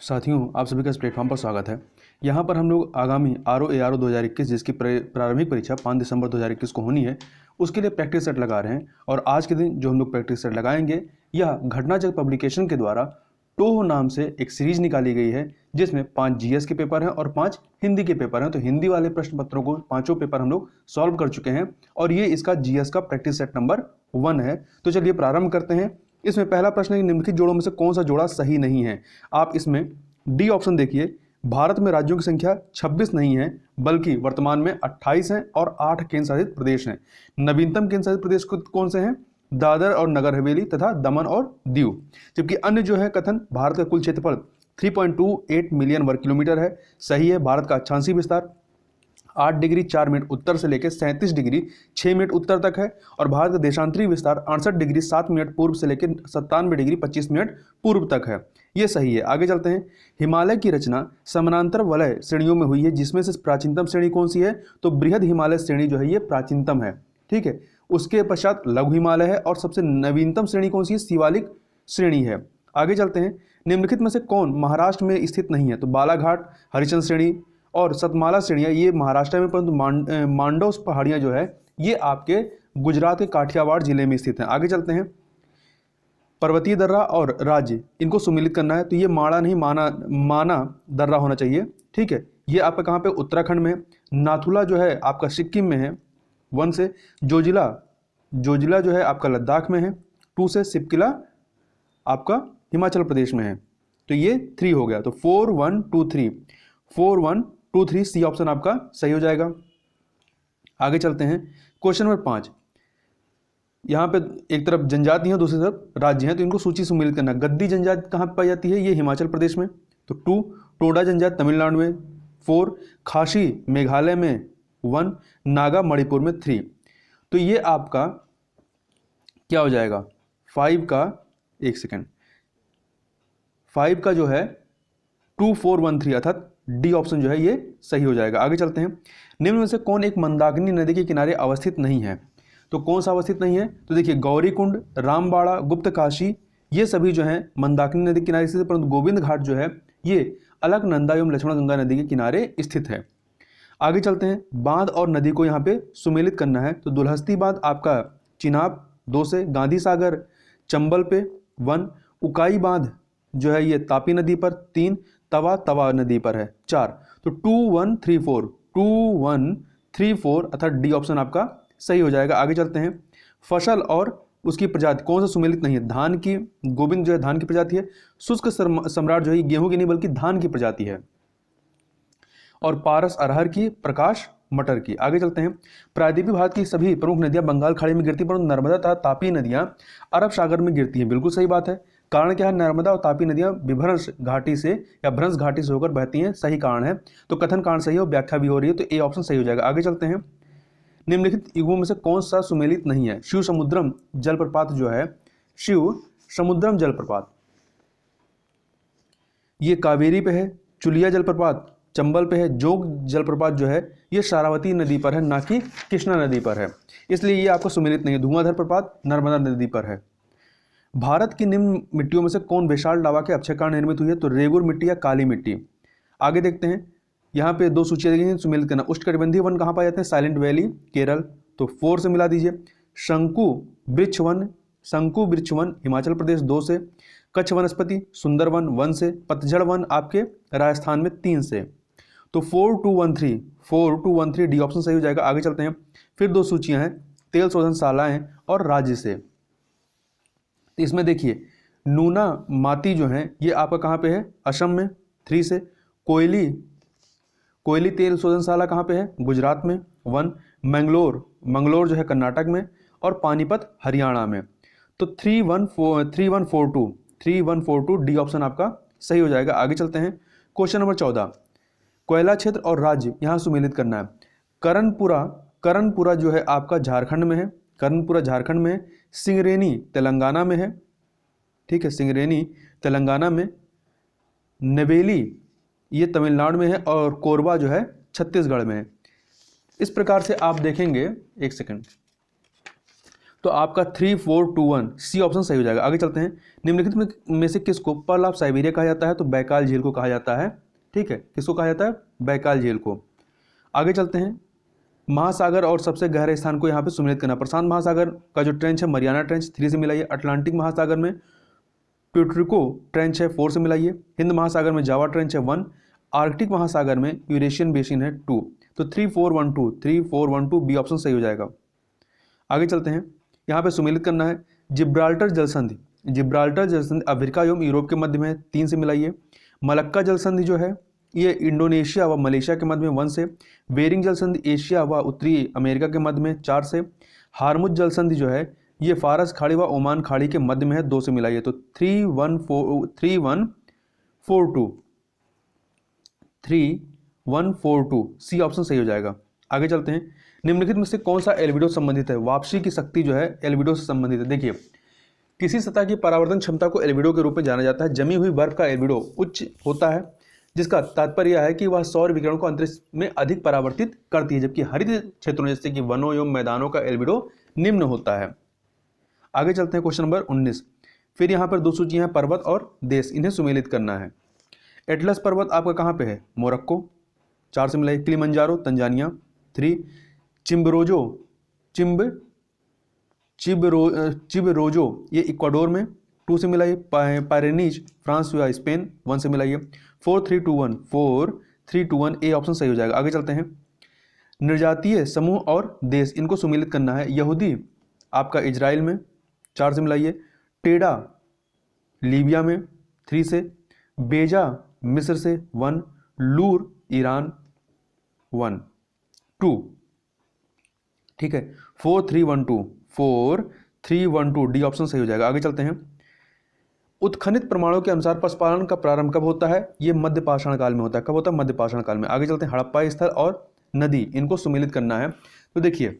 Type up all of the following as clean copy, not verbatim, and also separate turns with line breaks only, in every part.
साथियों, आप सभी का इस प्लेटफॉर्म पर स्वागत है। यहाँ पर हम लोग आगामी RO-ARO 2021 जिसकी प्रारंभिक परीक्षा 5 दिसंबर 2021 को होनी है, उसके लिए प्रैक्टिस सेट लगा रहे हैं। और आज के दिन जो हम लोग प्रैक्टिस सेट लगाएंगे, यह घटनाचक्र पब्लिकेशन के द्वारा टोह नाम से एक सीरीज निकाली गई है, जिसमें 5 GS के पेपर हैं और 5 हिंदी के पेपर हैं। तो हिंदी वाले प्रश्न पत्रों को पाँचों पेपर हम लोग सॉल्व कर चुके हैं और ये इसका GS का प्रैक्टिस सेट नंबर 1 है। तो चलिए प्रारंभ करते हैं। इसमें पहला प्रश्न है, निम्नलिखित जोड़ों में से कौन सा जोड़ा सही नहीं है। आप इसमें डी ऑप्शन देखिए। भारत में राज्यों की संख्या 26 नहीं है, बल्कि वर्तमान में 28 हैं और 8 केंद्र शासित प्रदेश हैं। नवीनतम केंद्र शासित प्रदेश कौन से हैं? दादर और नगर हवेली तथा दमन और दीव। जबकि अन्य जो है कथन, भारत का कुल क्षेत्रफल 3.28 मिलियन वर्ग किलोमीटर है। सही है। भारत का अक्षांशीय विस्तार 8 डिग्री 4 मिनट उत्तर से लेकर 37 डिग्री 6 मिनट उत्तर तक है। और भारत का देशांतरीय विस्तार 68 डिग्री 7 मिनट पूर्व से लेकर 97 डिग्री 25 मिनट पूर्व तक है। ये सही है। आगे चलते हैं। हिमालय की रचना समानांतर वलय श्रेणियों में हुई है, जिसमें से प्राचीनतम श्रेणी कौन सी है? तो बृहद हिमालय श्रेणी जो है ये प्राचीनतम है। ठीक है। उसके पश्चात लघु हिमालय है और सबसे नवीनतम श्रेणी कौन सी है? शिवालिक श्रेणी है। आगे चलते हैं। निम्नलिखित में से कौन महाराष्ट्र में स्थित नहीं है? तो बालाघाट, हरिश्चंद्र श्रेणी और सतमाला श्रेणियाँ ये महाराष्ट्र में, परंतु मांडव पहाड़ियाँ जो है ये आपके गुजरात के काठियावाड़ जिले में स्थित हैं। आगे चलते हैं। पर्वतीय दर्रा और राज्य इनको सुमिलित करना है, तो ये माणा नहीं माना दर्रा होना चाहिए। ठीक है। ये आपका कहाँ पे? उत्तराखंड में। नाथुला जो है आपका सिक्किम में है 1 से। जोजिला जो है आपका लद्दाख में है 2 से। सिपकिला आपका हिमाचल प्रदेश में है। तो ये 3 हो गया। तो 4 1 2 3 4 1 2 3 सी ऑप्शन आपका सही हो जाएगा। आगे चलते हैं। Question number 5। यहाँ पे एक तरफ जनजाति है, दूसरी तरफ राज्य हैं, तो इनको सूची सम्मिलित करना। गद्दी जनजाति कहाँ पाई जाती है? ये हिमाचल प्रदेश में। तो 2 टोडा जनजाति तमिलनाडु में। 4 खासी मेघालय में। 1 नागा मणिपुर में। 3 तो ये आपका क्या हो जाएगा? 5 का, एक सेकेंड, 5 का जो है 2 4 1 3 अर्थात डी ऑप्शन जो है ये सही हो जाएगा। आगे चलते हैं। निम्न में से कौन एक मंदाकिनी नदी के किनारे अवस्थित नहीं है? तो कौन सा अवस्थित नहीं है? तो देखिए, गौरीकुंड, रामबाड़ा, गुप्त काशी ये सभी जो हैं मंदाकिनी नदी के किनारे स्थित है, परंतु गोविंद घाट जो है ये अलकनंदा एवं लक्ष्मण गंगा नदी के किनारे स्थित है। आगे चलते हैं। बांध और नदी को यहाँ पे सुमेलित करना है, तो दुल्हस्ती बांध आपका चिनाब 2 से। गांधी सागर चंबल पे 1। उकाई बांध जो है ये तापी नदी पर 3। तवा नदी पर है 4। तो 2 1 3 4 अर्थात डी ऑप्शन आपका सही हो जाएगा। आगे चलते हैं। फसल और उसकी प्रजाति कौन सा सुमेलित नहीं है? धान की, गोविंद जो है धान की प्रजाति है। शुष्क सम्राट जो है गेहूं की नहीं बल्कि धान की प्रजाति है। और पारस अरहर की, प्रकाश मटर की। आगे चलते हैं। प्रायद्वीपीय भारत की सभी प्रमुख नदियां बंगाल खाड़ी में गिरती, परंतु नर्मदा तथा तापी नदियां अरब सागर में गिरती हैं। बिल्कुल सही बात है। कारण क्या है? नर्मदा और तापी नदियां विभ्रंश घाटी से या भ्रंश घाटी से होकर बहती हैं। सही कारण है। तो कथन कारण सही है और व्याख्या भी हो रही है, तो ए ऑप्शन सही हो जाएगा। आगे चलते हैं। निम्नलिखित युगों में से कौन सा सुमेलित नहीं है? शिव समुद्रम जलप्रपात जो है, शिव समुद्रम जलप्रपात ये कावेरी पे है। चुलिया जलप्रपात चंबल पे है। जोग जलप्रपात जो है ये शारावती नदी पर है, ना कि कृष्णा नदी पर है, इसलिए ये आपको सुमेलित नहीं है। धुआंधार प्रपात नर्मदा नदी पर है। भारत की निम्न मिट्टियों में से कौन विशाल लावा के अक्षयकार निर्मित हुई है? तो रेगुर मिट्टी या काली मिट्टी। आगे देखते हैं। यहाँ पे 2 सूचियाँ देखिए, सुमेलित करना। उष्णकटिबंधीय वन कहाँ पाए जाते हैं? साइलेंट वैली केरल, तो 4 से मिला दीजिए। शंकु वृक्ष वन हिमाचल प्रदेश 2 से। कच्छ वनस्पति सुंदरवन 1 से। पतझड़ वन आपके राजस्थान में 3 से। तो 4 2 1 3 डी ऑप्शन सही हो जाएगा। आगे चलते हैं। फिर 2 सूचियाँ हैं, तेल शोधनशालाएं और राज्य से। इसमें देखिए, नूना माती जो है ये आपका कहाँ पे है? असम में 3 से। कोयली तेल शोधनशाला कहाँ पे है? गुजरात में 1। मंगलोर जो है कर्नाटक में। और पानीपत हरियाणा में। तो 3142 डी ऑप्शन आपका सही हो जाएगा। आगे चलते हैं। Question number 14। कोयला क्षेत्र और राज्य यहाँ सुमेलित करना है। करणपुरा जो है आपका झारखंड में है। सिंगरेनी तेलंगाना में है। ठीक है, सिंगरेनी तेलंगाना में। नवेली ये तमिलनाडु में है। और कोरबा जो है छत्तीसगढ़ में है। इस प्रकार से आप देखेंगे, एक सेकंड, तो आपका 3421 सी ऑप्शन सही हो जाएगा। आगे चलते हैं, निम्नलिखित में से किसको पर्ल ऑफ साइबेरिया कहा जाता है? तो बैकाल झील को कहा जाता है। ठीक है, किसको कहा जाता है? बैकाल झील को। आगे चलते हैं, महासागर और सबसे गहरे स्थान को यहाँ पे सुमेलित करना। प्रशांत महासागर का जो ट्रेंच है मरियाना ट्रेंच 3 से मिलाइए। अटलांटिक महासागर में प्यूट्रिको ट्रेंच है 4 से मिलाइए। हिंद महासागर में जावा ट्रेंच है 1। आर्कटिक महासागर में यूरेशियन बेसिन है 2। तो 3412 बी ऑप्शन सही हो जाएगा। आगे चलते हैं, यहाँ पे सुमेलित करना है जिब्राल्टर जलसंधि। जिब्राल्टर जलसंधि अफ्रीका एवं यूरोप के मध्य में 3 से मिलाइए। मलक्का जलसंधि जो है ये इंडोनेशिया व मलेशिया के मध्य में 1 से। बेरिंग जलसंधि एशिया व उत्तरी अमेरिका के मध्य में 4 से। हार्मुज जलसंधि जो है ये फारस खाड़ी व ओमान खाड़ी के मध्य में है 2 से मिलाइए। तो 3142 सी ऑप्शन सही हो जाएगा। आगे चलते हैं, निम्नलिखित में से कौन सा एल्बिडो संबंधित है? वापसी की शक्ति जो है एल्बिडो से संबंधित है। देखिए, किसी सतह की परावर्तन क्षमता को एल्बिडो के रूप में जाना जाता है। जमी हुई बर्फ का एल्बिडो उच्च होता है, जिसका तात्पर्य यह है कि वह सौर विकिरण को अंतरिक्ष में अधिक परावर्तित करती है, जबकि हरित क्षेत्रों जैसे कि वनों एवं मैदानों का एल्बिडो निम्न होता है। आगे चलते हैं, क्वेश्चन नंबर 19। फिर यहाँ पर 2 सूचियाँ हैं, पर्वत और देश, इन्हें सुमेलित करना है। एटलस पर्वत आपका कहाँ पे है? मोरक्को, 4 से मिलाइए। Kilimanjaro Tanzania 3। चिबरोजो ये इक्वाडोर में 2 से मिलाइए। पायरेनीज फ्रांस या स्पेन 1 से मिलाइए। 4321 ए ऑप्शन सही हो जाएगा। आगे चलते हैं, निर्जातीय समूह और देश, इनको सुमेलित करना है। यहूदी आपका इजराइल में 4 से मिलाइए। टेडा लीबिया में 3 से। बेजा मिस्र से 1। लूर ईरान 1 2। ठीक है, 4312 डी ऑप्शन सही हो जाएगा। आगे चलते हैं, उत्खनित प्रमाणों के अनुसार पशुपालन का प्रारंभ कब होता है? ये मध्य पाषाण काल में होता है। कब होता है? मध्य पाषाण काल में। आगे चलते हैं, हड़प्पा स्थल और नदी, इनको सुमेलित करना है। तो देखिए,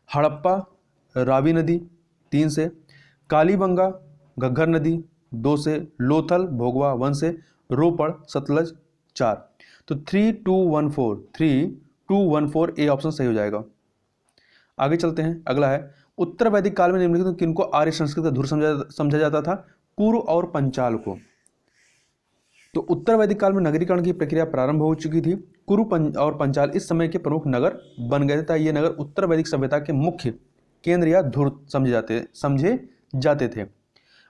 हड़प्पा रावी नदी 3 से। कालीबंगा घग्गर नदी 2 से। लोथल भोगवा 1 से। रोपड़ सतलज 4। तो 3214 ए ऑप्शन सही हो जाएगा। आगे चलते हैं, अगला है, उत्तर वैदिक काल में निम्नलिखित किनको आर्य संस्कृत का धुर समझा जाता था? कुरु और पंचाल को। तो उत्तर वैदिक काल में नगरीकरण की प्रक्रिया प्रारंभ हो चुकी थी। कुरु और पंचाल इस समय के प्रमुख नगर बन गए थे। ये नगर उत्तर वैदिक सभ्यता के मुख्य केंद्र या धुर समझे जाते थे।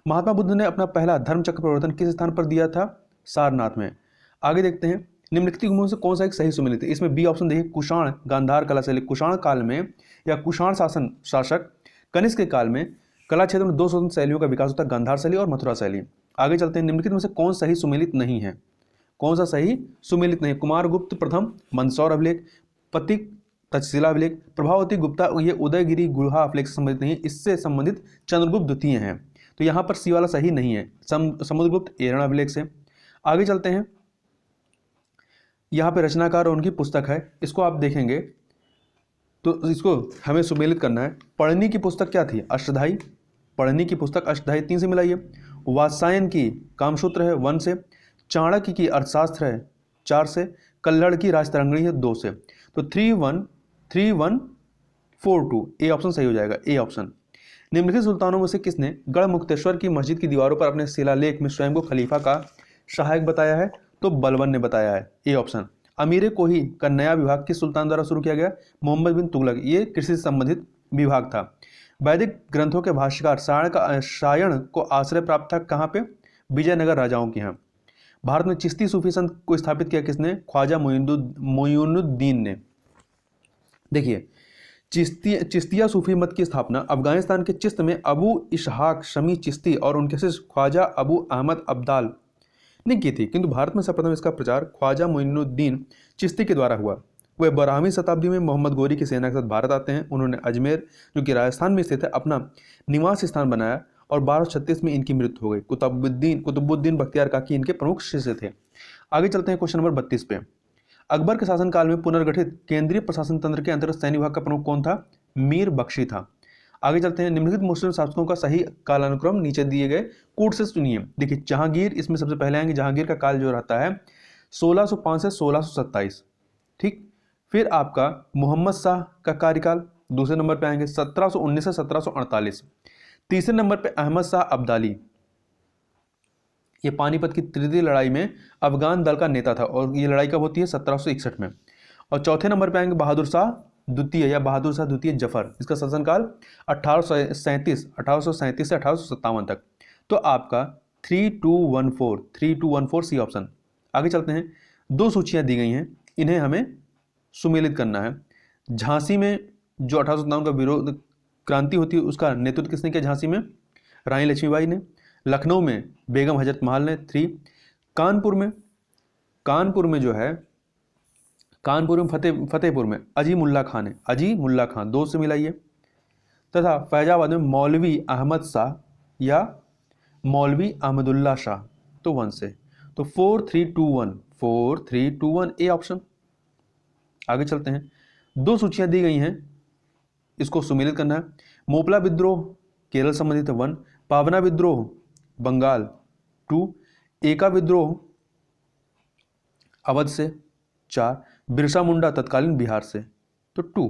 महात्मा बुद्ध ने अपना पहला धर्मचक्र प्रवर्तन किस स्थान पर दिया था? सारनाथ में। आगे देखते हैं, निम्नलिखित में से कौन सा एक सही सुमेलित है? इसमें बी ऑप्शन देखिए, कुषाण गांधार कला शैली। कुषाण काल में या कुषाण शासक कनिष्क के काल में कला क्षेत्र में 2 स्वतंत्र शैलियों का विकास होता है, गांधार शैली और मथुरा शैली। आगे चलते हैं, निम्नलिखित में से कौन सही सुमेलित नहीं है? कौन सा सही सुमेलित नहीं? कुमारगुप्त प्रथम मंदसौर अभिलेख, पतिक तक्षशिला अभिलेख, प्रभावती गुप्ता ये उदयगिरी गुहा अभिलेख से संबंधित नहीं है, इससे संबंधित चंद्रगुप्त द्वितीय हैं। तो यहाँ पर सी वाला सही नहीं है, समुद्रगुप्त एरण अभिलेख से। आगे चलते हैं, यहाँ पे रचनाकार और उनकी पुस्तक है, इसको आप देखेंगे तो इसको हमें सुमेलित करना है। पढ़नी की पुस्तक क्या थी? अष्टधाई। पढ़नी की पुस्तक अष्टधाई 3 से मिलाइए। वात्सायन की कामसूत्र है 1 से। चाणक्य की अर्थशास्त्र है 4 से। कल्हड़ की राजतरंगिणी है 2 से। तो 3142 ए ऑप्शन सही हो जाएगा। A option. निम्नलिखित सुल्तानों में से किसने गढ़मुक्तेश्वर की मस्जिद की दीवारों पर अपने शिलालेख में स्वयं को खलीफा का सहायक बताया है? तो बलबन ने बताया है। A option. अमीर कोही का नया विभाग किस सुल्तान द्वारा शुरू किया गया? मोहम्मद बिन तुगलक। ये कृषि से संबंधित विभाग था। वैदिक ग्रंथों के भाष्यकार सायण को आश्रय प्राप्त था कहाँ पे? विजयनगर राजाओं के यहाँ। भारत में चिश्ती सूफी संत को स्थापित किया किसने? ख्वाजा मोइनुद्दीन ने। देखिए, चिश्तिया सूफी मत की स्थापना अफगानिस्तान के चिश्त में अबू इसहाक शमी चिश्ती और उनके शिष्य ख्वाजा अबू अहमद अब्दाल ने की थी, किंतु भारत में सर्वप्रथम इसका प्रचार ख्वाजा मोइनुद्दीन चिश्ती के द्वारा हुआ। वह 12वीं शताब्दी में मोहम्मद गोरी की सेना के साथ भारत आते हैं। उन्होंने अजमेर जो कि राजस्थान में स्थित है अपना निवास स्थान बनाया और 1236 में इनकी मृत्यु हो गई। कुतुबुद्दीन बख्तियार काकी इनके प्रमुख शिष्य थे। आगे चलते हैं, क्वेश्चन नंबर 32 पे। अकबर के शासनकाल में पुनर्गठित केंद्रीय प्रशासन तंत्र के अंतर्गत सैन्य विभाग का प्रमुख कौन था? मीर बख्शी था। आगे चलते हैं, निम्नलिखित मुस्लिम शासकों का सही कालानुक्रम नीचे दिए गए कूट से चुनिए। देखिए, जहांगीर इसमें सबसे पहले आएंगे। जहांगीर का काल जो रहता है 1605 से 1627। ठीक, फिर आपका मोहम्मद शाह का कार्यकाल दूसरे नंबर पे आएंगे 1719 से 1748। तीसरे नंबर पे अहमद शाह अब्दाली, ये पानीपत की तृतीय लड़ाई में अफगान दल का नेता था और ये लड़ाई कब होती है? 1761 में। और चौथे नंबर पे आएंगे बहादुर शाह द्वितीय या बहादुर शाह द्वितीय जफर, इसका शासनकाल 1837 से 1857 तक। तो आपका 3214 सी ऑप्शन। आगे चलते हैं, दो सूचियां दी गई हैं, इन्हें हमें सुमेलित करना है। झांसी में जो 1857 का विरोध क्रांति होती है उसका नेतृत्व किसने किया? झांसी में रानी लक्ष्मीबाई ने। लखनऊ में बेगम हजरत महल ने। 3 कानपुर में जो है कानपुर में फतेहपुर में अजी मुल्ला खान है, अजी मुल्ला खान 2 से मिलाइए। तथा फैजाबाद में मौलवी अहमद शाह या मौलवी अहमदुल्ला शाह, तो 1 से। तो 4321 ए ऑप्शन। आगे चलते हैं, दो सूचियां दी गई हैं, इसको सुमेलित करना है। मोपला विद्रोह केरल संबंधित है 1, पावना विद्रोह बंगाल 2, एका विद्रोह अवध से 4, बिरसा मुंडा तत्कालीन बिहार से, तो 2।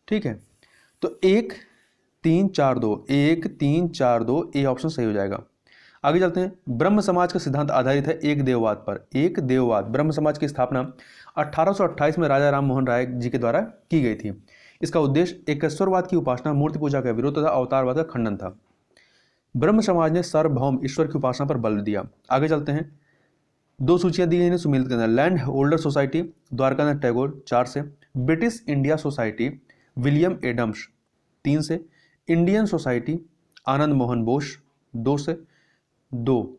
ठीक है, तो 1 3 4 2 1 3 4 2 ए ऑप्शन सही हो जाएगा। आगे चलते हैं, ब्रह्म समाज का सिद्धांत आधारित है एक देववाद पर। एक देववाद, ब्रह्म समाज की स्थापना 1828 में राजा राम मोहन राय जी के द्वारा की गई थी। इसका उद्देश्य एकेश्वरवाद की उपासना, मूर्ति पूजा का विरोध तथा अवतारवाद का खंडन था। ब्रह्म समाज ने सार्वभौम ईश्वर की उपासना पर बल दिया। आगे चलते हैं, दो सूचियां दी गई हैं सुमेलित करना। Landholder society Dwarkanath Tagore 4 से, British India society William Adams 3 से, इंडियन सोसाइटी आनंद मोहन बोस 2 से, 2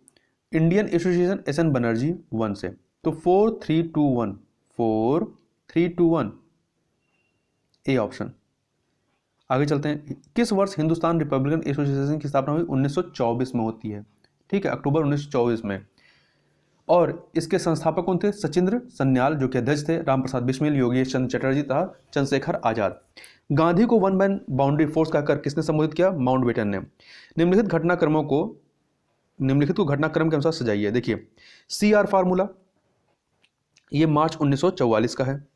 Indian association S N Banerjee 1 से। तो 4321 ए ऑप्शन। आगे चलते हैं, किस वर्ष हिंदुस्तान रिपब्लिकन एसोसिएशन की स्थापना हुई? 1924 में होती है। ठीक है, अक्टूबर 1924 में। और इसके संस्थापक कौन थे? सचिंद्र सन्याल जो कि अध्यक्ष थे, रामप्रसाद बिस्मिल, योगेश चंद्र चटर्जी तथा चंद्रशेखर आजाद। गांधी को वन मैन बाउंड्री फोर्स कहकर किसने संबोधित किया? माउंटबेटन ने। निम्नलिखित को घटनाक्रम के अनुसार सजाइए। देखिए, CR फार्मूला ये मार्च 1944 का है।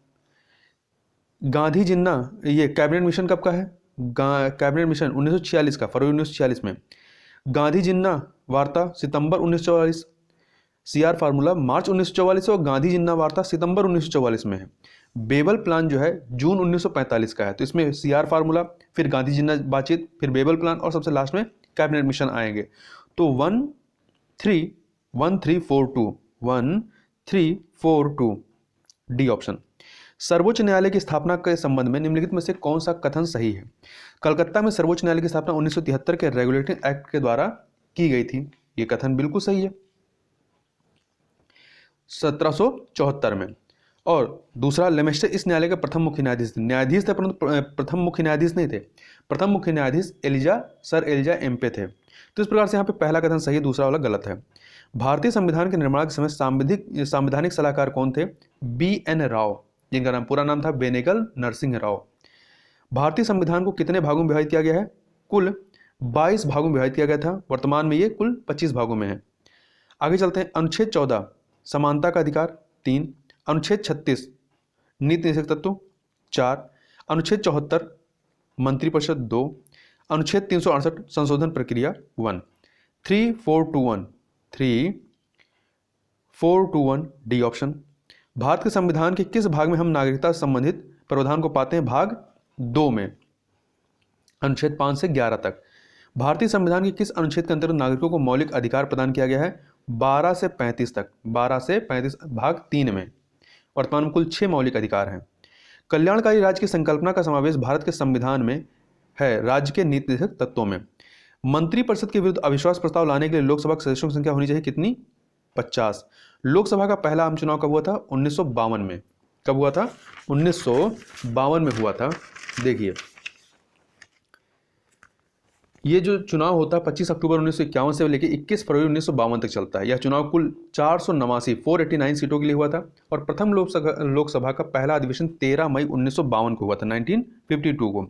गांधी जिन्ना ये कैबिनेट मिशन कब का है? कैबिनेट मिशन 1946 का, फरवरी 1946 में। गांधी जिन्ना वार्ता सितंबर 1944। CR फार्मूला मार्च 1944 और गांधी जिन्ना वार्ता सितंबर 1944 में है। बेबल प्लान जो है जून 1945 का है। तो इसमें CR फार्मूला, फिर गांधी जिन्ना बातचीत, फिर बेबल प्लान और सबसे लास्ट में कैबिनेट मिशन आएंगे। तो 1342 डी ऑप्शन। सर्वोच्च न्यायालय की स्थापना के संबंध में निम्नलिखित में से कौन सा कथन सही है? कलकत्ता में सर्वोच्च न्यायालय की स्थापना 1973 के रेगुलेटिंग एक्ट के द्वारा की गई थी। यह कथन बिल्कुल सही है, 1774 में। और दूसरा, लेमेस्टर इस न्यायालय के प्रथम मुख्य न्यायाधीश थे। न्यायाधीश थे परंतु प्रथम मुख्य न्यायाधीश नहीं थे। प्रथम मुख्य न्यायाधीश सर एलिजा एम्पे थे। तो इस प्रकार से यहाँ पे पहला कथन सही है, दूसरा वाला गलत है। भारतीय संविधान के निर्माण के समय संवैधानिक सलाहकार कौन थे? BN राव, जिनका नाम पूरा नाम था बेनेगल नरसिंह राव। भारतीय संविधान को कितने भागों में विभाजित किया गया है? कुल 22 भागों में विभाजित किया गया था। वर्तमान में ये कुल 25 भागों में है। आगे चलते हैं, अनुच्छेद 14 समानता का अधिकार 3, अनुच्छेद 36 नीति निषेध तत्व 4, अनुच्छेद 74 मंत्रिपरिषद 2, अनुच्छेद 368 संशोधन प्रक्रिया 1। 3421 डी ऑप्शन। भारत के संविधान के किस भाग में हम नागरिकता से संबंधित प्रावधान को पाते हैं? भाग 2 में, अनुच्छेद 5 से 11 तक। भारतीय संविधान के किस अनुच्छेद के अंतर्गत नागरिकों को मौलिक अधिकार प्रदान किया गया है? 12 से 35 तक, 12 से 35 भाग 3 में। वर्तमान में कुल 6 मौलिक अधिकार हैं। कल्याणकारी राज्य की संकल्पना का समावेश भारत के संविधान में है राज्य के नीति निर्देशक तत्वों में। मंत्रिपरिषद के विरुद्ध अविश्वास प्रस्ताव लाने के लिए लोकसभा के सदस्यों की संख्या होनी चाहिए कितनी? 50। लोकसभा का पहला आम चुनाव कब हुआ था? 1952 में। कब हुआ था? 1952 में हुआ था। देखिए, ये जो चुनाव होता है 25 अक्टूबर 1951 से लेकर 21 फरवरी 1952 तक चलता है। यह चुनाव कुल 489 सीटों के लिए हुआ था और प्रथम लोकसभा का पहला अधिवेशन 13 मई 1952 को हुआ था, 1952 को।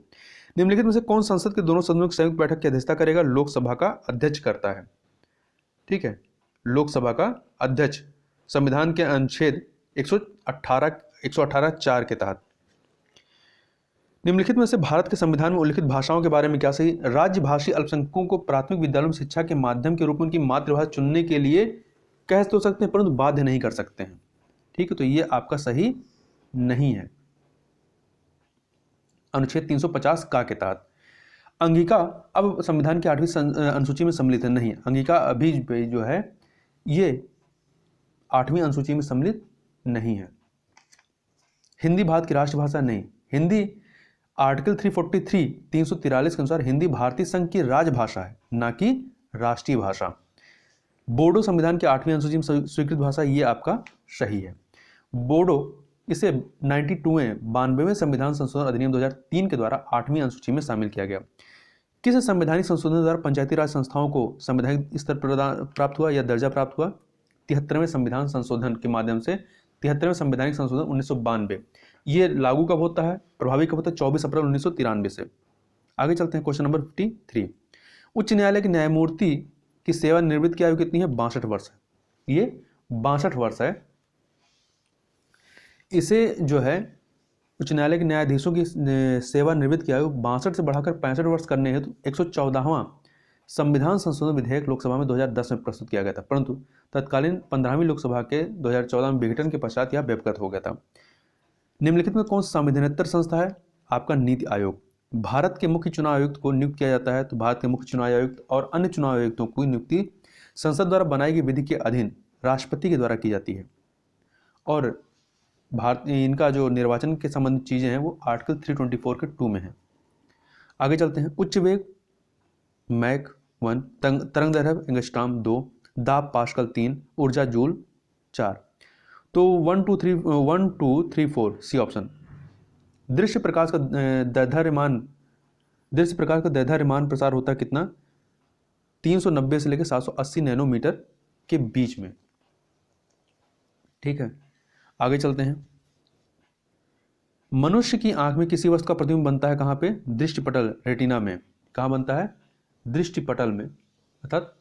निम्नलिखित में से कौन संसद के दोनों सदनों की संयुक्त बैठक की अध्यक्षता करेगा? लोकसभा का अध्यक्ष करता है। ठीक है, लोकसभा का अध्यक्ष संविधान के अनुच्छेद 118 4 के तहत। निम्नलिखित में से भारत के संविधान में उल्लिखित भाषाओं के बारे में क्या सही? राज्यभाषी अल्पसंख्यकों को प्राथमिक विद्यालयों में शिक्षा के माध्यम के रूप में उनकी मातृभाषा चुनने के लिए कह तो सकते हैं परंतु बाध्य नहीं कर सकते हैं। ठीक है, तो ये आपका सही नहीं है। अनुच्छेद 350 का के तहत अंगिका अब संविधान की 8वीं अनुसूची में सम्मिलित है? नहीं, अंगिका अभी जो है ये 8वीं अनुसूची में सम्मिलित नहीं है। हिंदी भारत की राष्ट्रभाषा? नहीं, हिंदी आर्टिकल 343 के अनुसार हिंदी भारतीय संघ की राजभाषा है, ना कि राष्ट्रीय भाषा। बोडो संविधान की 8वीं अनुसूची में स्वीकृत भाषा? ये आपका सही है। बोडो इसे 92वें संविधान संशोधन अधिनियम 2003 के द्वारा 8वीं अनुसूची में शामिल किया गया। किस संवैधानिक संशोधन द्वारा पंचायती राज संस्थाओं को संवैधानिक स्तर प्राप्त हुआ या दर्जा प्राप्त हुआ? 73वें संविधान संशोधन के माध्यम से 73वें संवैधानिक संशोधन 1992। ये लागू कब होता है, प्रभावी कब होता है? 24 अप्रैल 1993 से। आगे चलते हैं, क्वेश्चन नंबर 53। उच्च न्यायालय के न्यायमूर्ति की सेवानिवृत्त की आयु कितनी है? 62 वर्ष है। ये 62 वर्ष है। इसे जो है उच्च न्यायालय के न्यायाधीशों की सेवानिवृत्त की आयु 62 से बढ़ाकर 65 वर्ष करने हेतु 114वां संविधान संशोधन विधेयक लोकसभा में 2010 में प्रस्तुत किया गया था, परंतु तत्कालीन 15वीं लोकसभा के 2014 में विघटन के पश्चात यह व्यपगत हो गया था। निम्नलिखित में कौन सी संविधानेतर संस्था है? आपका नीति आयोग। भारत के मुख्य चुनाव आयुक्त को नियुक्त किया जाता है, तो भारत के मुख्य चुनाव आयुक्त और अन्य चुनाव आयुक्तों की नियुक्ति संसद द्वारा बनाई गई विधि के अधीन राष्ट्रपति के द्वारा की जाती है। और भारत इनका जो निर्वाचन के संबंधित चीज़ें हैं वो आर्टिकल 324 के 2 में है। आगे चलते हैं। उच्च वेग मैक 1, तरंग दैर्घ्य एंगस्ट्रॉम 2, दाब पास्कल 3, ऊर्जा जूल 4। तो 1 2 3 4 सी ऑप्शन। दृश्य प्रकाश का दैर्घ्यमान प्रसार होता है कितना? 390 से लेकर 780 नैनोमीटर के बीच में। ठीक है, आगे चलते हैं। मनुष्य की आंख में किसी वस्तु का प्रतिबिंब बनता है कहां पे? दृष्टिपटल, रेटिना में। कहां बनता है? दृष्टिपटल में, अर्थात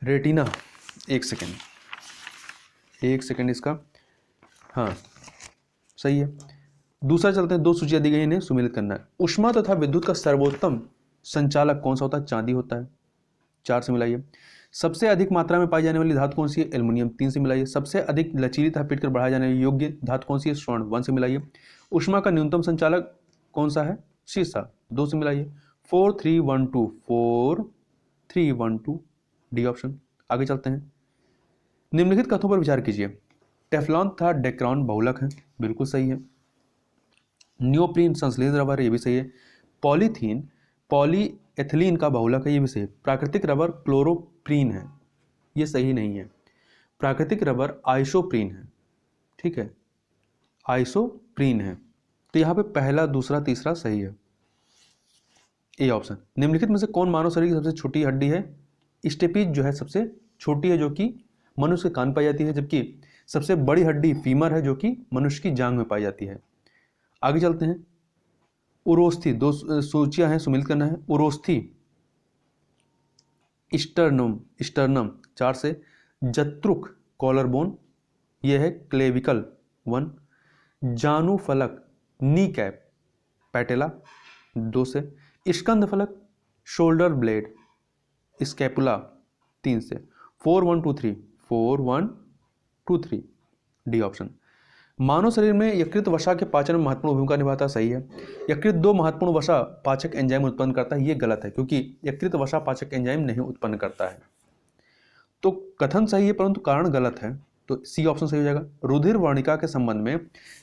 रेटिना। एक सेकेंड इसका, हाँ सही है। दूसरा चलते हैं। 2 सूचियां दी गई, इन्हें सुमेलित करना है। ऊष्मा तथा विद्युत का सर्वोत्तम संचालक कौन सा होता है? चांदी होता है। 4 से मिलाइए। सबसे अधिक मात्रा में पाई जाने वाली धातु कौन सी है? एल्युमिनियम। 3 से मिलाइए। सबसे अधिक लचीली तथा पीटकर बढ़ाए जाने योग्य धातु कौन सी है? स्वर्ण। 1 से मिलाइए। ऊष्मा का न्यूनतम संचालक कौन सा है? शीशा। 2 से मिलाइए। 4 3 1 2 4 3 1 2 डी ऑप्शन। आगे चलते हैं। निम्नलिखित कथनों पर विचार कीजिए। टेफ्लॉन तथा डेक्रॉन बहुलक है, बिल्कुल सही है। नियोप्रीन संश्लेषित रबर, ये भी सही है। पॉलीथीन पॉलीएथिलीन का बहुलक है, ये भी सही है। प्राकृतिक रबर क्लोरोप्रीन है, ये सही नहीं है। प्राकृतिक रबर आइसोप्रीन है। ठीक है, आइसोप्रीन है। तो यहाँ पे पहला, दूसरा, तीसरा सही है, ए ऑप्शन। निम्नलिखित में से कौन मानव शरीर की सबसे छोटी हड्डी है? स्टेपीज जो है सबसे छोटी है, जो कि मनुष्य के कान पाई जाती है, जबकि सबसे बड़ी हड्डी फीमर है, जो कि मनुष्य की जांघ में पाई जाती है। आगे चलते हैं। उरोस्थी, 2 सूचियां हैं, सुमिलित करना है। उरोस्थी, स्टर्नम 4 से। जत्रुक, कॉलरबोन, यह है क्लेविकल 1। जानू फलक, नी कैप, पैटेला 2 से। स्कंद फलक, शोल्डर ब्लेड, स्कैपुला 3 से। 4 1 2 3 4 1 2 3 डी ऑप्शन। मानव शरीर में यकृत वसा के पाचन में महत्वपूर्ण भूमिका निभाता है, सही है। यकृत 2 महत्वपूर्ण वसा पाचक एंजाइम उत्पन्न करता है, ये गलत है, क्योंकि यकृत वसा पाचक एंजाइम नहीं उत्पन्न करता है। तो कथन सही है परंतु कारण गलत है, तो सी ऑप्शन सही हो जाएगा। रुधिर वर्णिका के संबंध में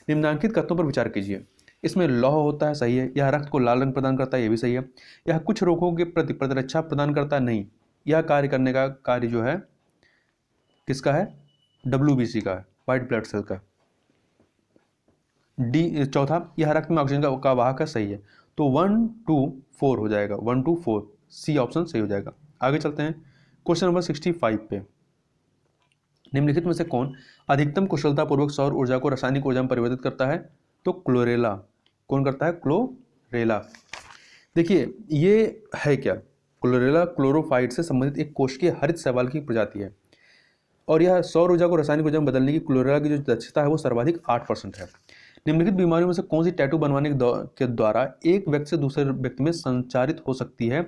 निम्नलिखित कथनों पर विचार कीजिए। इसमें लौह होता है, सही है। यह रक्त को लाल रंग प्रदान करता है, ये भी सही है। यह कुछ रोगों के प्रति प्रतिरक्षा प्रदान करता है, नहीं। यह कार्य करने का कार्य जो है किसका है? WBC का है, व्हाइट ब्लड सेल का। डी चौथा, यह रक्त में ऑक्सीजन का वाहक है, सही है। तो 1 2 4 हो जाएगा, 1 2 4 सी ऑप्शन सही हो जाएगा। आगे चलते हैं क्वेश्चन नंबर 65 पे। निम्नलिखित में से कौन अधिकतम कुशलतापूर्वक सौर ऊर्जा को रासायनिक ऊर्जा में परिवर्तित करता है? तो क्लोरेला। कौन करता है? क्लोरेला। देखिए ये है क्या? क्लोरेला क्लोरोफाइट से संबंधित एक कोशिकीय हरित शैवाल की प्रजाति है, और यह सौर ऊर्जा को रासायनिक ऊर्जा में बदलने की क्लोरेला की जो दक्षता है वो सर्वाधिक 8% है। निम्नलिखित बीमारियों में से कौन सी टैटू बनवाने के द्वारा एक व्यक्ति से दूसरे व्यक्ति में संचारित हो सकती है?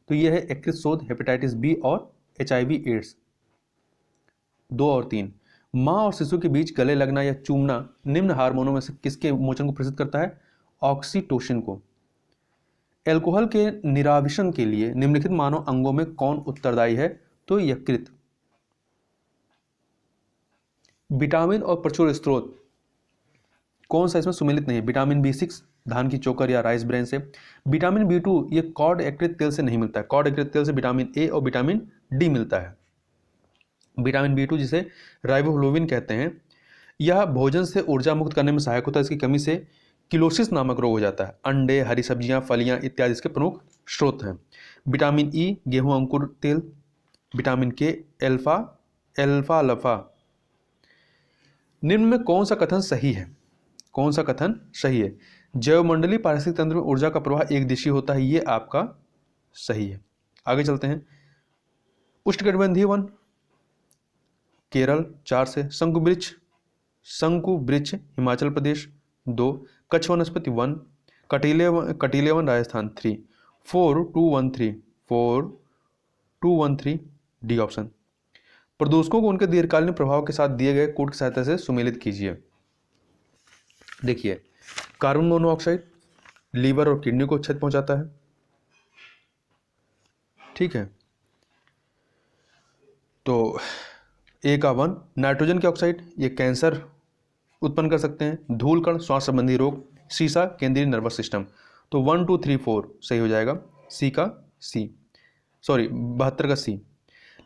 तो यह है यकृत शोथ, हेपेटाइटिस बी और HIV एड्स। 2 और 3, माँ और शिशु के बीच गले लगना या चूमना निम्न हार्मोनों में से किसके मोचन को प्रेषित करता है? ऑक्सीटोसिन को। एल्कोहल के निराविशन के लिए निम्नलिखित मानव अंगों में कौन उत्तरदायी है? तो यकृत। विटामिन और प्रचुर स्रोत कौन सा इसमें सुमेलित नहीं है? विटामिन B6 धान की चोकर या राइस ब्रेन से। विटामिन B2 ये कॉड यकृत तेल से नहीं मिलता है, कॉड यकृत तेल से विटामिन A और विटामिन D मिलता है। विटामिन B2 जिसे राइबोफ्लोविन कहते हैं, यह भोजन से ऊर्जा मुक्त करने में सहायक होता है। इसकी कमी से किलोसिस नामक रोग हो जाता है। अंडे, हरी सब्जियां, फलियां इत्यादि इसके प्रमुख स्रोत हैं। विटामिन E गेहूं अंकुर तेल। विटामिन K अल्फा लफा। निम्न में कौन सा कथन सही है? कौन सा कथन सही है? जैवमंडलीय पारिस्थितिक तंत्र में ऊर्जा का प्रवाह एक दिशी होता है, ये आपका सही है। आगे चलते हैं। उष्णकटिबंधीय वन केरल 4 से, शंकु वृक्ष हिमाचल प्रदेश 2, कच्छ वनस्पति 1, कटीले वन राजस्थान 3, 4213 डी ऑप्शन। प्रदूषकों को उनके दीर्घकालीन प्रभाव के साथ दिए गए कोड की सहायता से सुमेलित कीजिए। देखिए, कार्बन मोनोऑक्साइड लीवर और किडनी को क्षति पहुंचाता है, ठीक है। तो ए का 1 नाइट्रोजन के ऑक्साइड, ये कैंसर उत्पन्न कर सकते हैं। धूल कण श्वास संबंधी रोग। सीसा केंद्रीय नर्वस सिस्टम। तो 1 2 3 4 सही हो जाएगा। सी का सी, सॉरी 72 का सी।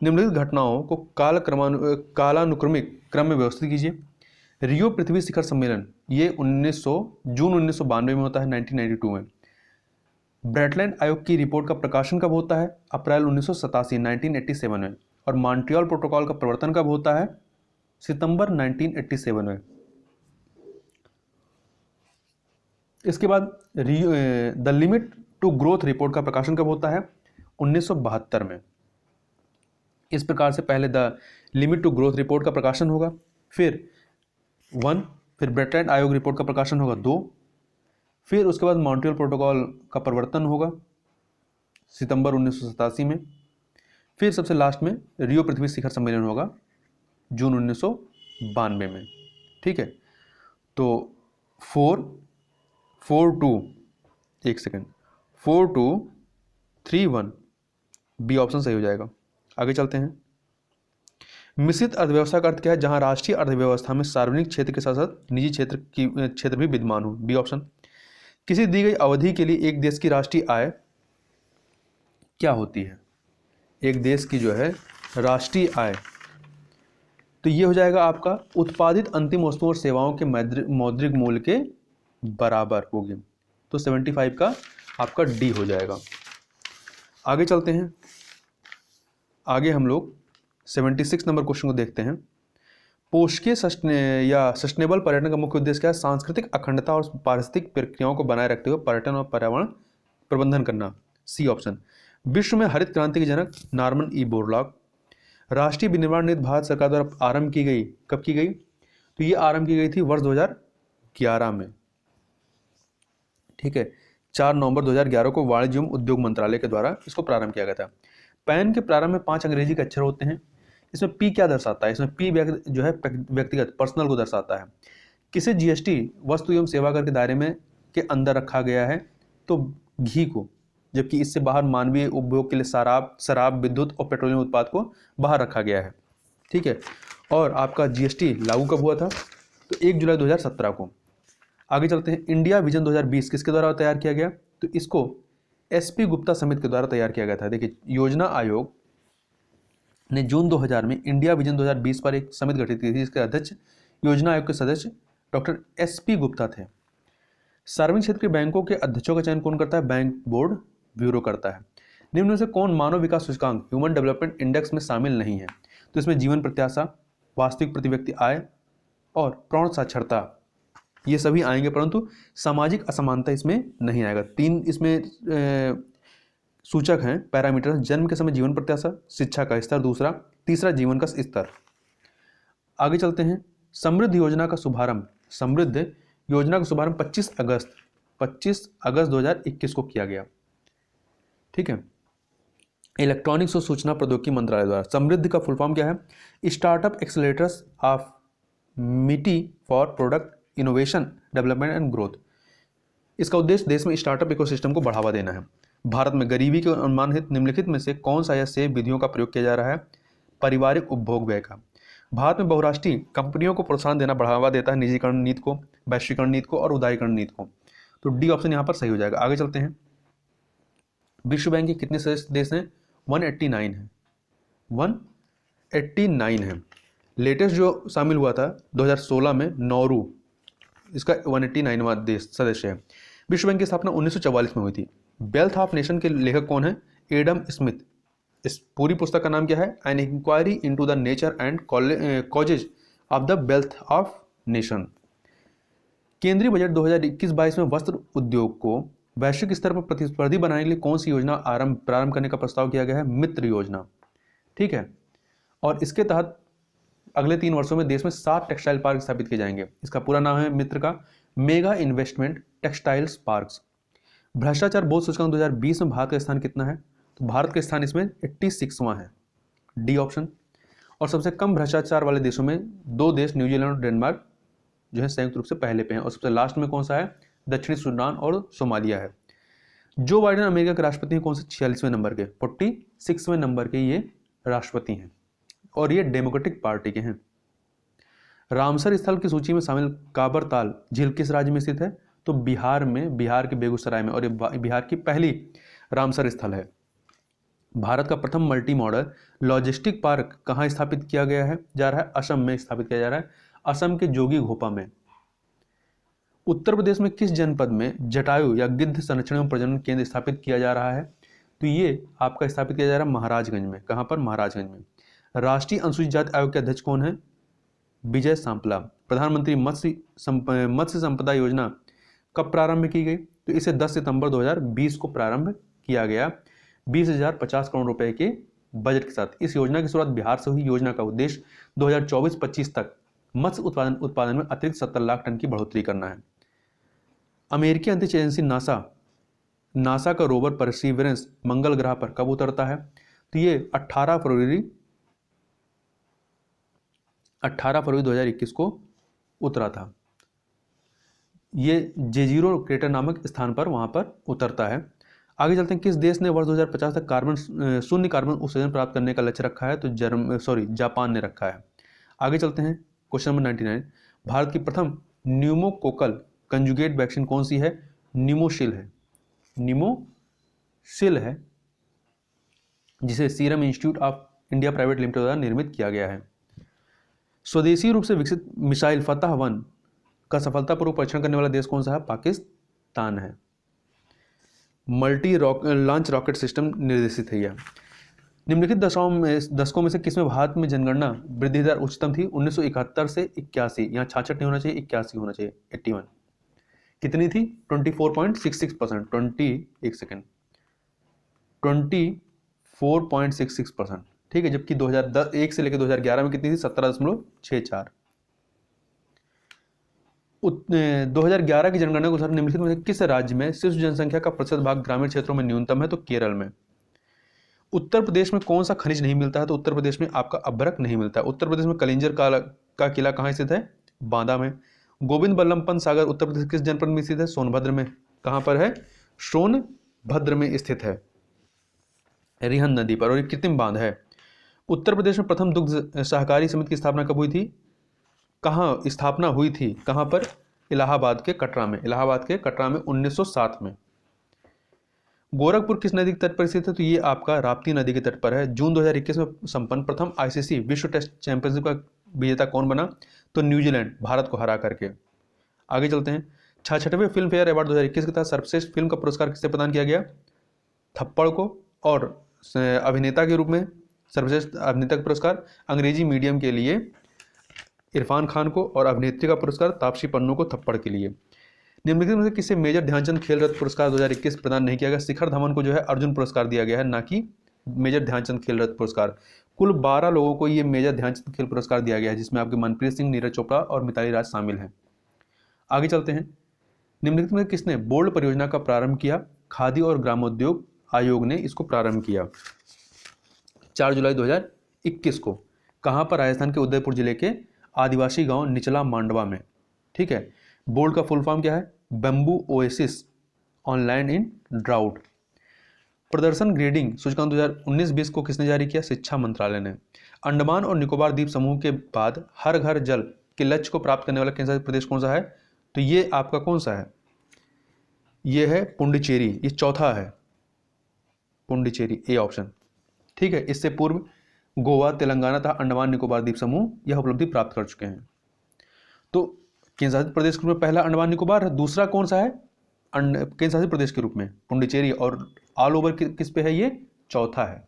निम्नलिखित घटनाओं को कालानुक्रमिक क्रम में व्यवस्थित कीजिए। रियो पृथ्वी शिखर सम्मेलन ये जून 1992 में होता है, 1992 में। ब्रेटलैंड आयोग की रिपोर्ट का प्रकाशन कब होता है? अप्रैल 1987 1987 में। और मॉन्ट्रियल प्रोटोकॉल का प्रवर्तन कब होता है? सितंबर 1987 में। इसके बाद the limit to growth report का प्रकाशन कब होता है? 1972 में। इस प्रकार से पहले the limit to growth report का प्रकाशन होगा, फिर 1, फिर ब्रेटलैंड आयोग रिपोर्ट का प्रकाशन होगा 2, फिर उसके बाद मॉन्ट्रियल प्रोटोकॉल का प्रवर्तन होगा सितंबर 1987 में, फिर सबसे लास्ट में रियो पृथ्वी शिखर सम्मेलन होगा जून 1992 में, ठीक है। तो 4231 बी ऑप्शन सही हो जाएगा। आगे चलते हैं। मिश्रित अर्थव्यवस्था का अर्थ क्या है? जहां राष्ट्रीय अर्थव्यवस्था में सार्वजनिक क्षेत्र के साथ साथ निजी क्षेत्र भी विद्यमान हो, बी ऑप्शन। किसी दी गई अवधि के लिए एक देश की राष्ट्रीय आय क्या होती है? एक देश की जो है राष्ट्रीय आय, तो ये हो जाएगा आपका उत्पादित अंतिम वस्तुओं और सेवाओं के मौद्रिक मूल्य के बराबर होगी। तो 75 का आपका डी हो जाएगा। आगे चलते हैं। आगे हम लोग 76 नंबर क्वेश्चन को देखते हैं। पोषकीय या सस्टेनेबल पर्यटन का मुख्य उद्देश्य क्या है? सांस्कृतिक अखंडता और पारिस्थितिक प्रक्रियाओं को बनाए रखते हुए पर्यटन और पर्यावरण प्रबंधन करना, सी ऑप्शन। विश्व में हरित क्रांति के जनक नॉर्मन ई बोरलॉग। राष्ट्रीय विनिर्माण नीति भारत सरकार द्वारा आरंभ की गई, कब की गई? तो ये आरंभ की गई थी वर्ष 2011 में, ठीक है। 4 नवंबर 2011 को वाणिज्य एवं उद्योग मंत्रालय के द्वारा इसको प्रारंभ किया गया था। पैन के प्रारंभ में 5 अंग्रेजी के अक्षर होते हैं। इसमें पी क्या दर्शाता है? इसमें पी जो है व्यक्तिगत पर्सनल को दर्शाता है। किसे जीएसटी वस्तु एवं सेवा कर के दायरे में के अंदर रखा गया है? तो घी को, जबकि इससे बाहर मानवीय उपभोग के लिए शराब, विद्युत और पेट्रोलियम उत्पाद को बाहर रखा गया है, ठीक है। और आपका जीएसटी लागू कब हुआ था? तो 1 जुलाई 2017 को। आगे चलते हैं। इंडिया विजन 2020 किसके द्वारा तैयार किया गया? तो इसको एसपी गुप्ता समिति के द्वारा तैयार किया गया था। देखिए, योजना आयोग ने जून 2000 में इंडिया विजन 2020 पर एक समिति गठित की थी, जिसके अध्यक्ष योजना आयोग के सदस्य डॉक्टर एसपी गुप्ता थे। सार्वजनिक क्षेत्र के बैंकों के अध्यक्षों का चयन कौन करता है? बैंक बोर्ड ब्यूरो करता है। निम्न में से कौन मानव विकास सूचकांक ह्यूमन डेवलपमेंट इंडेक्स में शामिल नहीं है? तो इसमें जीवन प्रत्याशा, वास्तविक प्रति व्यक्ति आय और प्रौढ़ साक्षरता ये सभी आएंगे, परंतु सामाजिक असमानता इसमें नहीं आएगा। 3 इसमें सूचक हैं, पैरामीटर। जन्म के समय जीवन प्रत्याशा, शिक्षा का स्तर दूसरा, तीसरा जीवन का स्तर। आगे चलते हैं। समृद्ध योजना का शुभारंभ समृद्ध योजना का शुभारंभ 25 अगस्त 2021 को किया गया। ठीक है। इलेक्ट्रॉनिक्स और सूचना प्रौद्योगिकी मंत्रालय द्वारा। समृद्धि का फुल फॉर्म क्या है? स्टार्टअप एक्सेलरेटर्स ऑफ मिटी for product innovation development and growth. इसका उद्देश्य देश में स्टार्टअप इकोसिस्टम को बढ़ावा देना है। भारत में गरीबी के अनुमान हेतु निम्नलिखित में से कौन सा या से विधियों का प्रयोग किया जा रहा है? पारिवारिक उपभोग व्यय का। भारत में बहुराष्ट्रीय कंपनियों को प्रोत्साहन देना बढ़ावा देता है निजीकरण नीति को, वैश्वीकरण नीति को और उदारीकरण नीति को। तो डी ऑप्शन यहाँ पर सही हो जाएगा। आगे चलते हैं। विश्व बैंक के कितने सदस्य देश हैं? 189 है। 189 है। लेटेस्ट जो शामिल हुआ था 2016 में नौरू, इसका 189वां देश सदस्य है। विश्व बैंक की स्थापना 1944 में हुई थी। वेल्थ ऑफ नेशन के लेखक कौन है? Adam Smith. इस पूरी पुस्तक का नाम क्या है? An inquiry into the nature and causes of the wealth of nation. केंद्रीय बजट 2021-22 में वस्त्र उद्योग को वैश्विक स्तर पर प्रतिस्पर्धी बनाने के लिए कौन सी योजना प्रारंभ करने का प्रस्ताव किया गया है? मित्र योजना। ठीक है। और इसके तहत अगले 3 वर्षों में देश में 7 टेक्सटाइल पार्क स्थापित किए जाएंगे। इसका पूरा नाम है मित्र का मेगा इन्वेस्टमेंट टेक्सटाइल्स पार्क्स। भ्रष्टाचार बोध सूचकांक 2020 में भारत का स्थान कितना है? तो भारत का स्थान इसमें 86वां है। D option. और सबसे कम भ्रष्टाचार वाले देशों में 2 देश न्यूजीलैंड और डेनमार्क जो है संयुक्त रूप से पहले पे हैं। और सबसे लास्ट में कौन सा है? दक्षिणी सूडान और सोमालिया है। जो बाइडेन अमेरिका के राष्ट्रपति हैं कौन से? 46वें नंबर के, 46वें नंबर के ये राष्ट्रपति हैं और ये डेमोक्रेटिक पार्टी के हैं। रामसर स्थल की सूची में शामिल काबरताल झील किस राज्य में स्थित है? तो बिहार में, बिहार के बेगूसराय में, और ये बिहार की पहली रामसर स्थल है। भारत का प्रथम मल्टी मॉडल लॉजिस्टिक पार्क कहाँ स्थापित किया गया है? जा रहा है असम में स्थापित किया जा रहा है, असम के जोगी घोपा में। उत्तर प्रदेश में किस जनपद में जटायु या गिद्ध संरक्षण एवं प्रजनन केंद्र स्थापित किया जा रहा है? तो ये आपका स्थापित किया जा रहा है महाराजगंज में। कहाँ पर? महाराजगंज में। राष्ट्रीय अनुसूचित जाति आयोग के अध्यक्ष कौन है? विजय सांपला। प्रधानमंत्री मत्स्य संपदा योजना कब प्रारंभ की गई? तो इसे 10 सितंबर 2020 को प्रारंभ किया गया 20,050 करोड़ रुपए के बजट के साथ। इस योजना की शुरुआत बिहार से हुई। योजना का उद्देश्य 2024-25 तक मत्स्य उत्पादन में अतिरिक्त 70 लाख टन की बढ़ोतरी करना है। अमेरिकी अंतरिक्ष एजेंसी नासा का रोवर परसिवरेंस मंगल ग्रह पर कब उतरता है? तो ये 18 फरवरी 2021 को उतरा था। ये J0 क्रेटर नामक स्थान पर वहां पर उतरता है। आगे चलते हैं। किस देश ने वर्ष 2050 तक शून्य कार्बन उत्सर्जन प्राप्त करने का लक्ष्य रखा है? तो जापान ने रखा है। आगे चलते हैं। Question number 99। भारत की प्रथम न्यूमोकोकल कंजुगेट वैक्सीन कौन सी है? न्यूमोसिल है। न्यूमोसिल है, जिसे serum institute of India private limited द्वारा निर्मित किया गया है। स्वदेशी रूप से विकसित मिसाइल फतह-1 का सफलतापूर्वक परीक्षण करने वाला देश कौन सा है? पाकिस्तान है। मल्टी लॉन्च रॉकेट सिस्टम निर्देशित है यह। निम्नलिखित दशकों में से किसमें भारत में जनगणना वृद्धि दर उच्चतम थी? 1971 से 81। यहाँ 66 नहीं होना चाहिए, 81 होना चाहिए। 81 कितनी थी? 24.66%। 24.66%। ठीक है। जबकि 2001 से लेकर 2011 में कितनी थी? 17.64। 2011 की जनगणना के अनुसार निम्नलिखित में से किस राज्य में शिशु जनसंख्या का प्रतिशत भाग ग्रामीण क्षेत्रों में न्यूनतम है? तो केरल में। उत्तर प्रदेश में कौन सा खनिज नहीं मिलता है? तो उत्तर प्रदेश में आपका अभ्रक नहीं मिलता है। उत्तर प्रदेश में कलिंजर का किला कहाँ स्थित है? बांदा में। गोविंद बल्लभ पंत सागर उत्तर प्रदेश किस जनपद में स्थित है? सोनभद्र में। कहाँ पर है? सोनभद्र में स्थित है, रिहंद नदी पर, और एक कृत्रिम बांध है। उत्तर प्रदेश में प्रथम दुग्ध सहकारी समिति की स्थापना कब हुई थी? कहाँ स्थापना हुई थी? कहाँ पर? इलाहाबाद के कटरा में। इलाहाबाद के कटरा में 1907 में। गोरखपुर किस नदी के तट पर स्थित है? तो ये आपका राप्ती नदी के तट पर है। जून 2021 में संपन्न प्रथम आईसीसी विश्व टेस्ट चैंपियनशिप का विजेता कौन बना? तो न्यूजीलैंड, भारत को हरा करके। आगे चलते हैं। 66वें फिल्म फेयर अवार्ड 2021 के तहत सर्वश्रेष्ठ फिल्म का पुरस्कार किसे प्रदान किया गया? थप्पड़ को। और अभिनेता के रूप में सर्वश्रेष्ठ अभिनेता का पुरस्कार अंग्रेजी मीडियम के लिए इरफान खान को, और अभिनेत्री का पुरस्कार तापसी पन्नू को थप्पड़ के लिए। निम्नलिखित में से किसे मेजर ध्यानचंद खेल रत्न पुरस्कार 2021 प्रदान नहीं किया गया? शिखर धवन को जो है अर्जुन पुरस्कार दिया गया है, ना कि मेजर ध्यानचंद खेल रत्न पुरस्कार। कुल 12 लोगों को ये मेजर ध्यानचंद खेल पुरस्कार दिया गया है, जिसमें आपके मनप्रीत सिंह, नीरज चोपड़ा और मिताली राज शामिल हैं। आगे चलते हैं। निम्नलिखित में किसने बोल्ड परियोजना का प्रारंभ किया? खादी और ग्रामोद्योग आयोग ने इसको प्रारंभ किया 4 जुलाई 2021 को। कहाँ पर? राजस्थान के उदयपुर जिले के आदिवासी गांव निचला मांडवा में। ठीक है। बोल्ड का फुल फॉर्म क्या है? Bamboo oasis on land in drought. प्रदर्शन ग्रेडिंग सूचकांक 2019-20 को किसने जारी किया? शिक्षा मंत्रालय ने। अंडमान और निकोबार द्वीप समूह के बाद हर घर जल के लक्ष्य को प्राप्त करने वाला केंद्र शासित प्रदेश कौन सा है? तो ये आपका कौन सा है? ये है पुडुचेरी, ये चौथा है पुडुचेरी, ए ऑप्शन। ठीक है। इससे पूर्व गोवा, तेलंगाना तथा अंडमान निकोबार द्वीप समूह यह उपलब्धि प्राप्त कर चुके हैं। तो केंद्र शासित प्रदेश के रूप में पहला अंडमान निकोबार है, दूसरा कौन सा है केंद्र शासित प्रदेश के रूप में? पुडुचेरी। और ऑल ओवर किस पे है? ये चौथा है।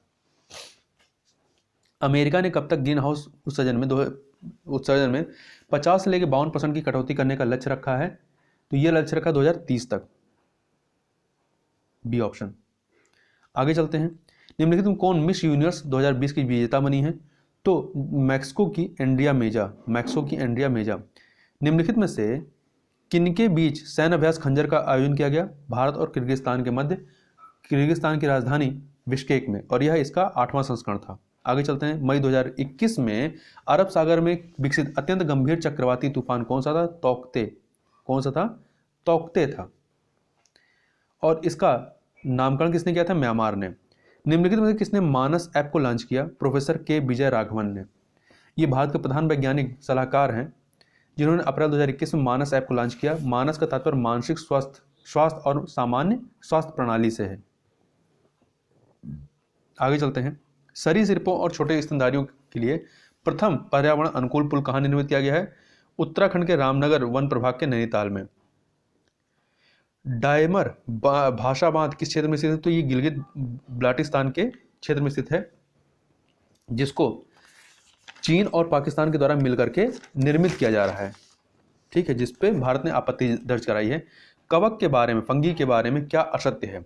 अमेरिका ने कब तक ग्रीन हाउस उत्सर्जन में 50 से लेकर 52% की कटौती करने का लक्ष्य रखा है? तो यह लक्ष्य रखा 2030 तक, बी ऑप्शन। आगे चलते हैं। निम्नलिखित में कौन मिस यूनिवर्स 2020 की विजेता बनी है? तो मैक्सिको की एंड्रिया मेजा। निम्नलिखित में से किनके बीच सैन्य अभ्यास खंजर का आयोजन किया गया? भारत और किर्गिस्तान के मध्य, किर्गिस्तान की राजधानी बिश्केक में, और यह इसका 8वां संस्करण था। आगे चलते हैं। मई 2021 में अरब सागर में विकसित अत्यंत गंभीर चक्रवाती तूफान कौन सा था? तौकते। कौन सा था? तौकते था। और इसका नामकरण किसने किया था? म्यांमार ने। निम्नलिखित में से किसने मानस ऐप को लॉन्च किया? प्रोफेसर के विजय राघवन ने। ये भारत के प्रधान वैज्ञानिक सलाहकार हैं जिन्होंने अप्रैल 2021 में मानस ऐप को लॉन्च किया। मानस का तात्पर्य मानसिक स्वास्थ्य और सामान्य स्वास्थ्य प्रणाली से है। आगे चलते हैं। सरीसृपों और छोटे स्तनधारियों के लिए प्रथम पर्यावरण अनुकूल पुल कहाँ निर्मित किया गया है? उत्तराखंड के रामनगर वन प्रभाग के नैनीताल में। डायमर भाषा बांध किस क्षेत्र में स्थित है? तो ये गिलगित बाल्टिस्तान के क्षेत्र में स्थित है, जिसको चीन और पाकिस्तान के द्वारा मिलकर के निर्मित किया जा रहा है। ठीक है। जिसपे भारत ने आपत्ति दर्ज कराई है। कवक के बारे में, फंगी के बारे में क्या असत्य है?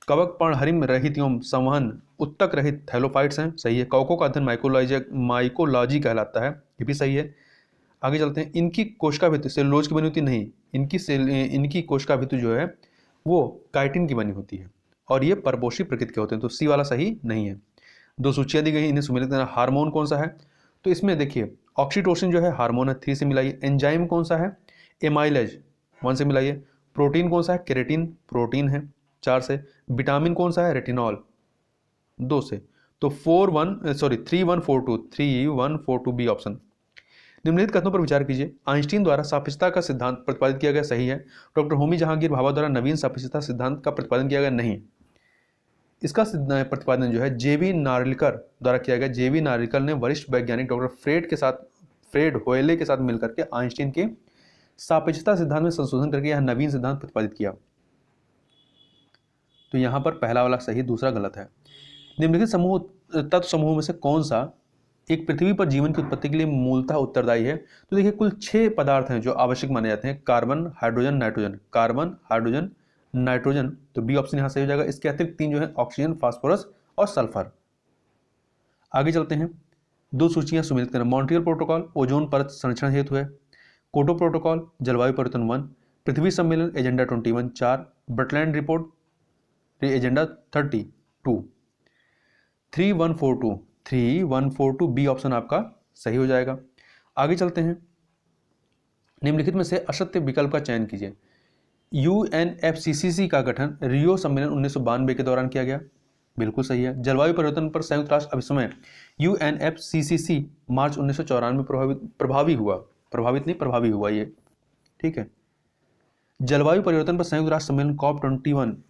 कवक पर्णहरिम रहित एवं संवहन उत्तक रहित थैलोफाइट्स हैं, सही है। कवकों का अध्ययन माइकोलॉजी कहलाता है, ये भी सही है। आगे चलते हैं। इनकी कोशिका भित्ति सेलुलोज की बनी होती नहीं, इनकी कोशिका भित्ति जो है वो काइटिन की बनी होती है, और ये परपोषी प्रकृति के होते हैं, तो सी वाला सही नहीं है। 2 सूचियाँ दी गई, इन्हें सुमिलित करना। हार्मोन कौन सा है? तो इसमें देखिए ऑक्सीटोसिन जो है हार्मोन है, 3 से मिलाइए। एंजाइम कौन सा है? एमाइलेज, 1 से मिलाइए। प्रोटीन कौन सा है? केरेटिन प्रोटीन है, 4 से। विटामिन कौन सा है? रेटिनॉल, 2 से। तो 3142 बी ऑप्शन। निम्नलिखित कथनों पर विचार कीजिए। आइंस्टीन द्वारा सापेक्षता का सिद्धांत प्रतिपादित किया गया, सही है। डॉक्टर होमी जहांगीर भाभा द्वारा नवीन सापेक्षता सिद्धांत का प्रतिपादन किया गया, नहीं। इसका प्रतिपादन जो है जेवी नार्लिकर द्वारा किया गया। जेवी नार्लिकर ने वरिष्ठ वैज्ञानिक डॉक्टर फ्रेड होयले के साथ मिलकर के आइंस्टीन के सापेक्षता सिद्धांत में संशोधन करके यह नवीन सिद्धांत प्रतिपादित किया। तो यहां पर पहला वाला सही, दूसरा गलत है। निम्नलिखित तत्व समूह में से कौन सा एक पृथ्वी पर जीवन की उत्पत्ति के लिए मूलतः उत्तरदायी है? तो देखिए कुल 6 पदार्थ हैं जो आवश्यक माने जाते हैं। कार्बन, हाइड्रोजन, नाइट्रोजन, तो बी ऑप्शन यहां सही हो जाएगा। इसके अतिरिक्त 3 जो है ऑक्सीजन, फास्फोरस और सल्फर। आगे चलते हैं। 2 सूचियां सुमिलित करें। मॉन्ट्रियल प्रोटोकॉल ओजोन परत संरक्षण हेतु है। कोटो प्रोटोकॉल जलवायु परिवर्तन 1। पृथ्वी सम्मेलन agenda 21 4। Brundtland report agenda 32। 3142 B option आपका सही हो जाएगा। आगे चलते हैं। निम्नलिखित में से असत्य विकल्प का चयन कीजिए। यूएनएफसीसीसी का गठन रियो सम्मेलन 1992 के दौरान किया गया, बिल्कुल सही है। जलवायु परिवर्तन पर संयुक्त राष्ट्र अभिसमय यूएनएफसीसीसी मार्च 1994 में प्रभावी हुआ ये, ठीक है। जलवायु परिवर्तन पर संयुक्त राष्ट्र सम्मेलन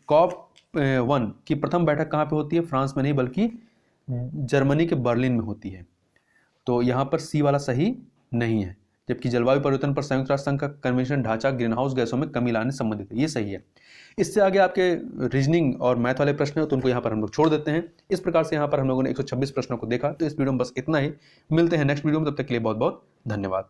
COP1 की प्रथम बैठक कहाँ पे होती है? फ्रांस में नहीं बल्कि जर्मनी के बर्लिन में होती है। तो यहाँ पर सी वाला सही नहीं है, जबकि जलवायु परिवर्तन पर संयुक्त राष्ट्र संघ का कन्वेंशन ढांचा ग्रीन हाउस गैसों में कमी लाने संबंधित है, ये सही है। इससे आगे आपके रीजनिंग और मैथ वाले प्रश्न हैं तो उनको यहाँ पर हम लोग छोड़ देते हैं। इस प्रकार से यहाँ पर हम लोगों ने 126 प्रश्नों को देखा। तो इस वीडियो में बस इतना ही। मिलते हैं नेक्स्ट वीडियो में, तब तक के लिए बहुत बहुत धन्यवाद।